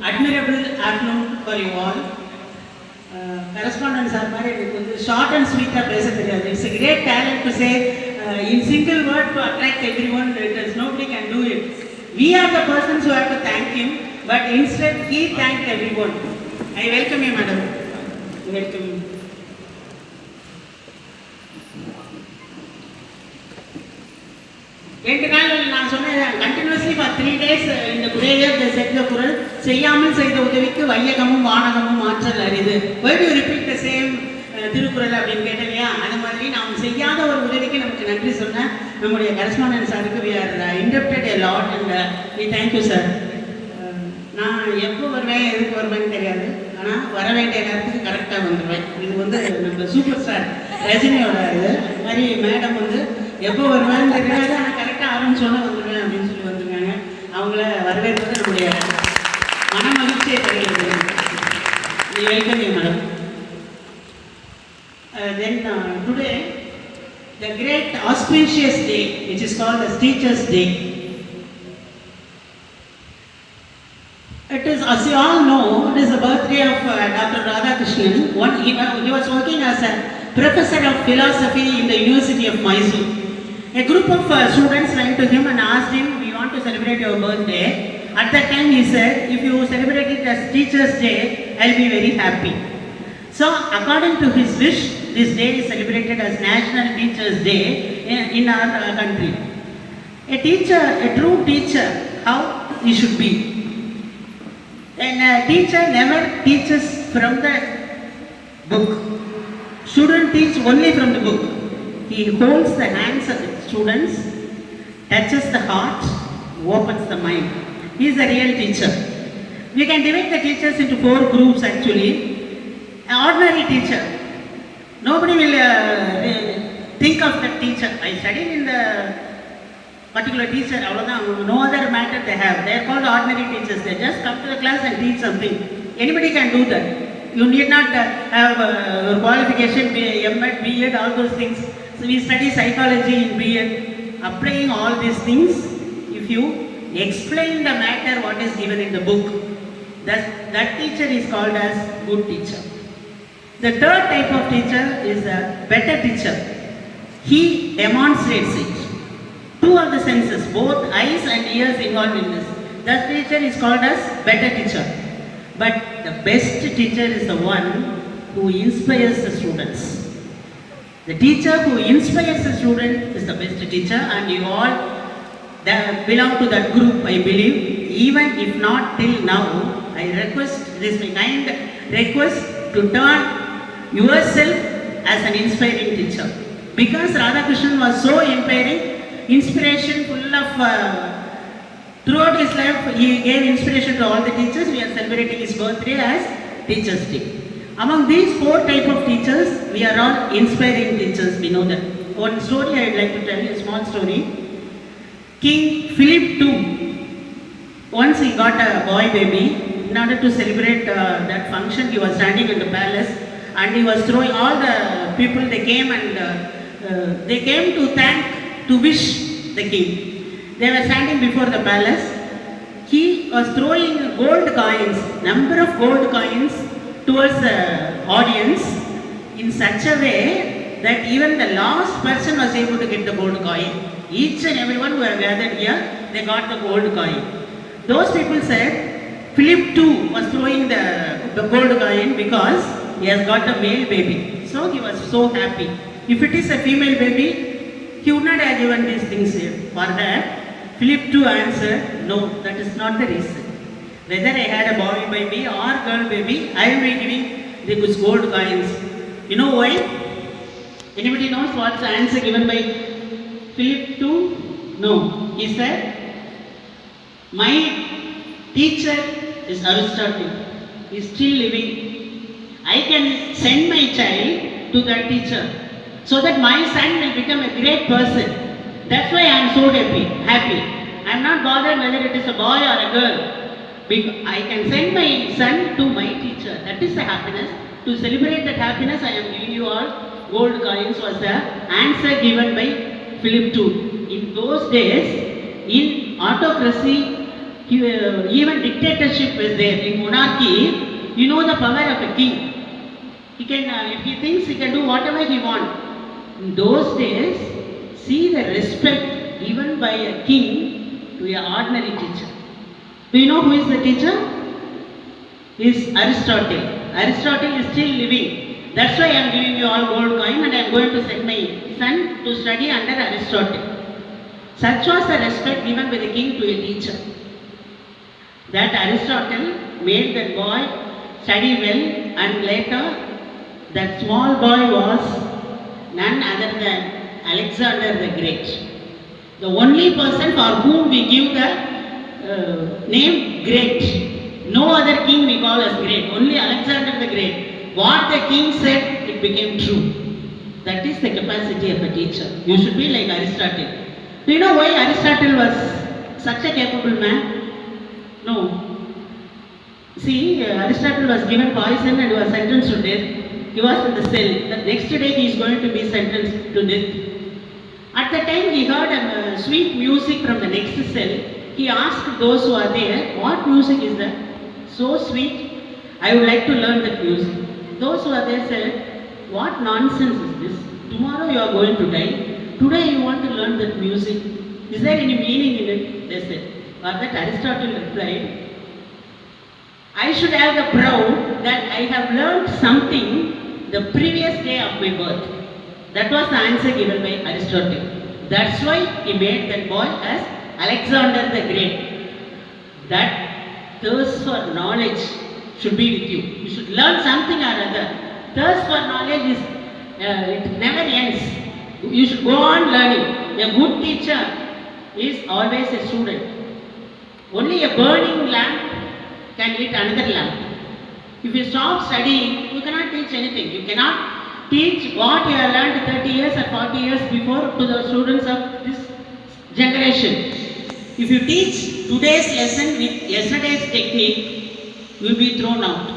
Admirable afternoon for you all. Correspondents are very short and sweet. It's a great talent to say in single word to attract everyone. Nobody can do it. We are the persons who have to thank him, but instead he thanked everyone. I welcome you, madam. Welcome you. Continuously for 3 days in the prayer they said the Quran, செய்யாமல் செய்த உதவிக்கு வையகமும் வானகமும் ஆற்றல் அரிது. Why do you repeat the same Thirukkural அப்படின்னு கேட்டலையா? அது மாதிரி நாம் செய்யாத ஒரு உதவிக்கு நமக்கு நன்றி சொன்ன நம்முடைய கரஸ்பாண்டன்ட் சாருக்கு we are indebted a lot and we thank you sir. நான் எப்போ வருவேன் எதுக்கு வருவேன்னு தெரியாது, ஆனால் வர வேண்டிய நேரத்துக்கு கரெக்டாக வந்துடுவேன். இது நம்ம சூப்பர் ஸ்டார் ரஜினியோட இது மாதிரி மேடம் எப்போ வருவேன்னு தெரியாது, ஆனால் கரெக்டாக ஆரம்பிச்சோன்னே வந்துடுவேன் அப்படின்னு சொல்லி வந்துருக்காங்க. அவங்கள வரவேற்பது நம்முடைய மன மகிழ்ச்சியை தருகிறது. Welcome you madam. Then today the great auspicious day which is called as Teachers Day. It is, as you all know, it is the birthday of Dr. Radhakrishnan. He was working as a professor of philosophy in the University of Mysore. A group of students went to him and asked him, "We want to celebrate your birthday." At that time he said, "If you celebrate it as Teachers Day, I'll be very happy." So according to his wish, this day is celebrated as National Teachers Day in our country. A teacher, a true teacher, how he should be. And a teacher never teaches from the book. Shouldn't teach only from the book. He holds the hands of the students, touches the heart, opens the mind. He is a real teacher. We can divide the teachers into 4 groups actually. An ordinary teacher. Nobody will think of that teacher. I studied in the particular teacher, no other matter they have. They are called ordinary teachers. They just come to the class and teach something. Anybody can do that. You need not have qualification, M.Ed, B.Ed, all those things. So we study psychology in B.Ed. Applying all these things, if you explain the matter what is given in the book, that teacher is called as good teacher. The third type of teacher is a better teacher. He demonstrates it. 2 of the senses, both eyes and ears involved in this. That teacher is called as better teacher. But the best teacher is the one who inspires the students. The teacher who inspires the student is the best teacher, and you all belong to that group, I believe. Even if not till now, I request, this my kind request, to turn yourself as an inspiring teacher. Because Radhakrishnan was so inspiration full of throughout his life he gave inspiration to all the teachers. We are celebrating his birthday as Teachers Day. Among these 4 type of teachers, we are all inspiring teachers. We know that. One story I would like to tell you, a small story. King Philip II, once he got a boy baby. In order to celebrate that function, he was standing in the palace and he was throwing all the people. They came and they came to wish the king. They were standing before the palace. He was throwing gold coins, number of gold coins towards the audience in such a way that even the last person was able to get the gold coin. Each and everyone who have gathered here, they got the gold coin. Those people said Philip II was throwing the gold coin because he has got a male baby. So he was so happy. If it is a female baby, he would not have given these things here. For that, Philip II answered, "No, that is not the reason. Whether I had a boy baby or girl baby, I will be giving these gold coins." You know why? Anybody knows what's the answer given by Philip II? No. He said, "My teacher is Aristotle. He is still living. I can send my child to that teacher so that my son will become a great person. That's why I am so happy. I am not bothered whether it is a boy or a girl. I can send my son to my teacher. That is the happiness. To celebrate that happiness, I am giving you all gold coins," was the answer given by Philip II. In those days, in autocracy, Even dictatorship was there. In monarchy, you know the power of a king. He can, if he thinks he can do whatever he wants. In those days, see the respect given by a king to an ordinary teacher. Do you know who is the teacher? Is Aristotle. Aristotle is still living. That's why I am giving you all gold coin and I am going to send my son to study under Aristotle. Such was the respect given by the king to a teacher. That Aristotle made that boy study well, and later that small boy was none other than Alexander the Great. The only person for whom we give the name Great. No other king we call as Great. Only Alexander the Great. What the king said, it became true. That is the capacity of a teacher. You should be like Aristotle. Do you know why Aristotle was such a capable man? No. See, Aristotle was given poison and was sentenced to death. He was in the cell. The next day he is going to be sentenced to death. At the time he heard sweet music from the next cell. He asked those who are there, what music is that? So sweet, I would like to learn that music. Those who are there said, what nonsense is this? Tomorrow you are going to die. Today you want to learn that music. Is there any meaning in it? They said. But that Aristotle replied, I should have the proud that I have learned something the previous day of my birth. That was the answer given by Aristotle. That's why he made that boy as Alexander the Great. That thirst for knowledge should be with you. You should learn something or other. Thirst for knowledge is, it never ends. You should go on learning. A good teacher is always a student. Only a burning lamp can lit another lamp. If you stop studying, you cannot teach anything. You cannot teach what you have learned 30 years or 40 years before to the students of this generation. If you teach today's lesson with yesterday's technique, you will be thrown out.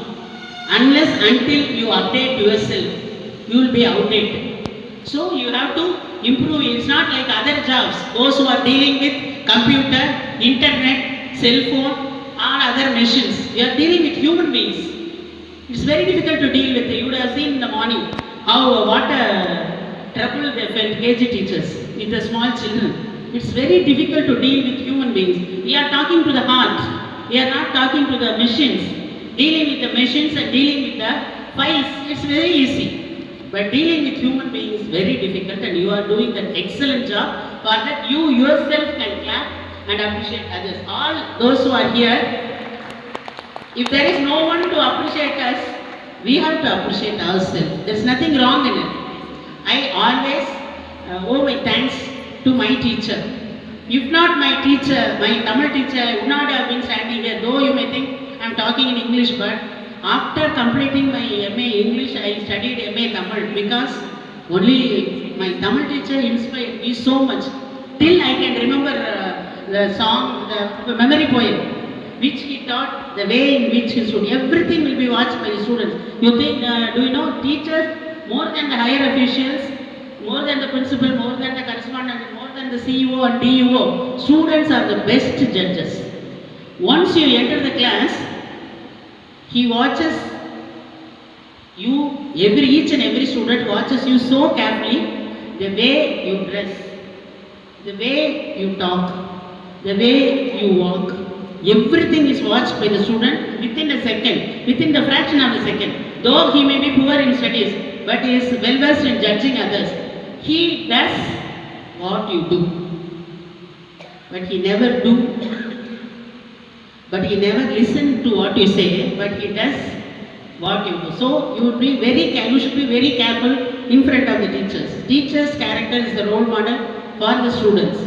Unless until you update yourself, you will be outdated. So you have to improve. It's not like other jobs. Those who are dealing with computer, internet, cell phone, or other machines. We are dealing with human beings. It's very difficult to deal with. You would have seen in the morning how what a trouble they felt, KG teachers, with the small children. It's very difficult to deal with human beings. We are talking to the heart. We are not talking to the machines. Dealing with the machines and dealing with the files, it's very easy. But dealing with human beings is very difficult, and you are doing an excellent job. For that you yourself can clap and appreciate others. All those who are here, if there is no one to appreciate us, we have to appreciate ourselves. There is nothing wrong in it. I always owe my thanks to my teacher. If not my teacher, my Tamil teacher, I would not have been standing here. Though you may think I am talking in English, but after completing my MA English, I studied MA Tamil because only my Tamil teacher inspired me so much. Till I can remember the song, the memory poem, which he taught, the way in which he stood. Everything will be watched by the students. You think, do you know, teachers, more than the higher officials, more than the principal, more than the correspondent, more than the CEO and DEO, students are the best judges. Once you enter the class, he watches you, each and every student watches you so carefully, the way you dress, the way you talk, the way you walk. Everything is watched by the student within a second, within the fraction of a second. Though he may be poor in studies, but he is well versed in judging others. He does what you do, but he never listen to what you say, but he does what you do. So you should be very careful in front of the teachers. Teachers' character is the role model for the students.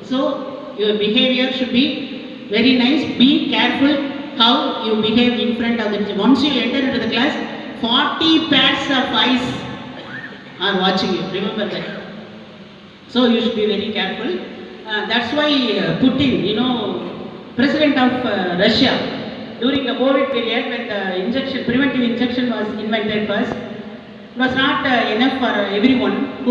So your behavior should be very nice. Be careful how you behave in front of the teacher. Once you enter into the class, 40 pairs of eyes are watching you. Remember that. So you should be very careful. That's why Putin, President of Russia, during the COVID period, when the preventive injection was invented first, it was not enough for everyone.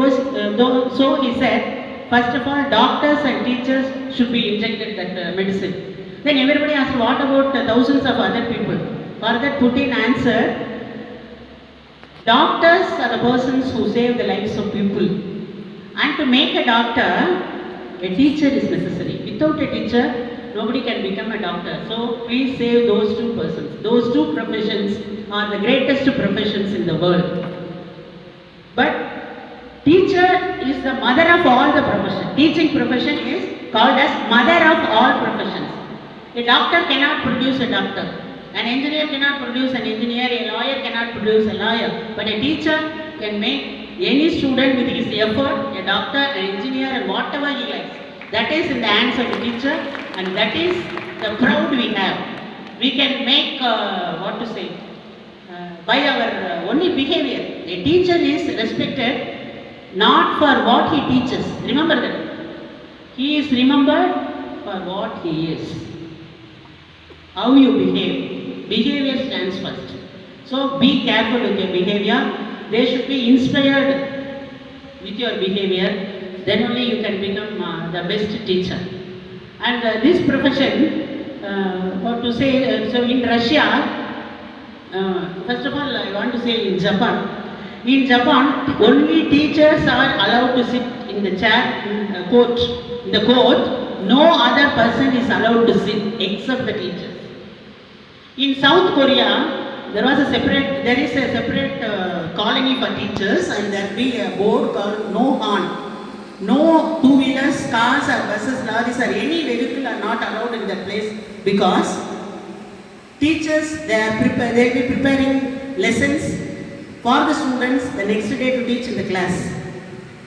So he said, first of all, doctors and teachers should be injected that medicine. Then everybody asked, what about thousands of other people? For that Putin answered, doctors are the persons who save the lives of people. And to make a doctor, a teacher is necessary. Without a teacher, nobody can become a doctor. So please save those two persons. Those two professions are the greatest professions in the world. But teacher is the mother of all the professions. Teaching profession is called as mother of all professions. A doctor cannot produce a doctor. An engineer cannot produce an engineer. A lawyer cannot produce a lawyer. But a teacher can make any student with his effort, a doctor, an engineer, and whatever he likes. That is in the hands of the teacher, and that is the proud we have. We can make, by our only behavior. A teacher is respected not for what he teaches. Remember that. He is remembered for what he is. How you behave. Behavior stands first. So be careful with your behavior. They should be inspired with your behavior. Then only you can become the best teacher. And this profession, so in Russia, first of all, I want to say in Japan. In Japan, only teachers are allowed to sit in the chair in the court. In the court, no other person is allowed to sit except the teachers. In South Korea, there is a separate colony for teachers, and there will be a board called no horn. No two-wheelers, cars or buses, lorries or any vehicle are not allowed in that place, because teachers, they will be preparing lessons for the students the next day to teach in the class.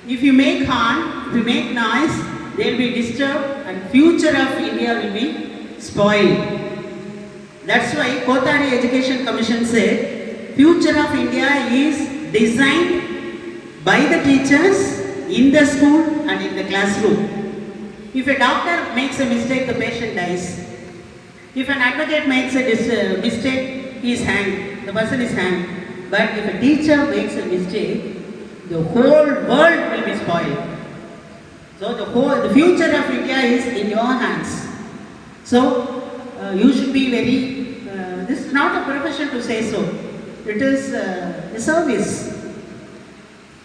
If you make horn, if you make noise, they will be disturbed and future of India will be spoiled. That's why Kothari Education Commission said, future of India is designed by the teachers in the school and in the classroom. If a doctor makes a mistake, the patient dies. If an advocate makes a mistake, he is hanged. The person is hanged. But if a teacher makes a mistake, the whole world will be spoiled. So the future of India is in your hands. So you should be very. This is not a profession to say so. It is a service.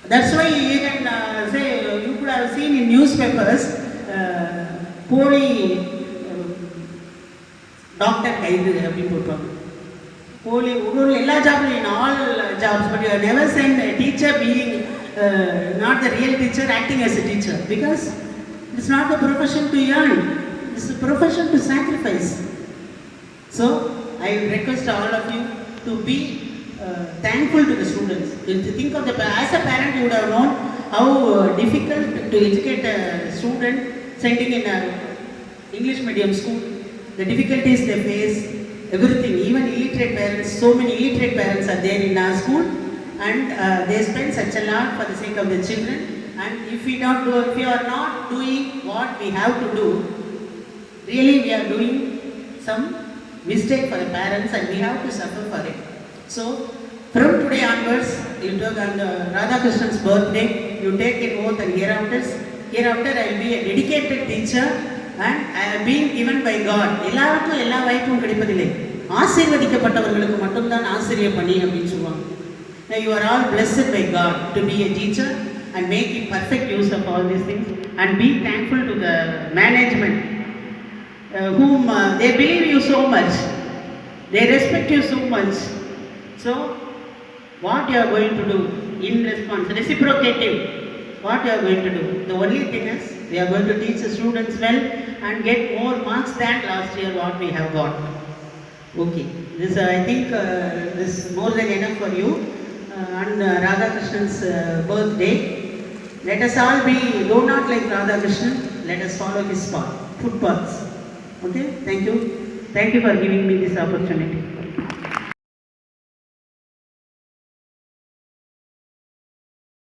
That's why you can say, you could have seen in newspapers, Poli doctor kaidu Poli in all jobs, but you have never seen a teacher being not the real teacher acting as a teacher, because it's not a profession to earn, it's a profession to sacrifice. So I request all of you to be thankful to the students. Think of as a parent, you would have known how difficult to educate a student sending in a English medium school. The difficulties they face, everything, even illiterate parents, so many illiterate parents are there in our school, and they spend such a lot for the sake of the children. And if we are not doing what we have to do, really we are doing some mistake for the parents, and we have to suffer for it. So from today onwards, you took on Radhakrishnan's birthday, you take an oath, and hereafter I will be a dedicated teacher, and I have been given by God. எல்லாருக்கும் எல்லா வாய்ப்பும் கிடைப்பதில்லை. ஆசீர்வதிக்கப்பட்டவர்களுக்கு மட்டும்தான் ஆசிரிய பணி அப்படின்னு சொல்லுவாங்க. Now you are all blessed by God to be a teacher and make perfect use of all these things, and be thankful to the management whom they believe you so much, they respect you so much. So what you are going to do in response, reciprocative, what you are going to do? The only thing is, we are going to teach the students well and get more marks than last year what we have got. Okay, this I think this is more than enough for you. On Radhakrishnan's birthday, let us all be, though not like Radhakrishnan, let us follow his footpaths. Okay, thank you for giving me this opportunity.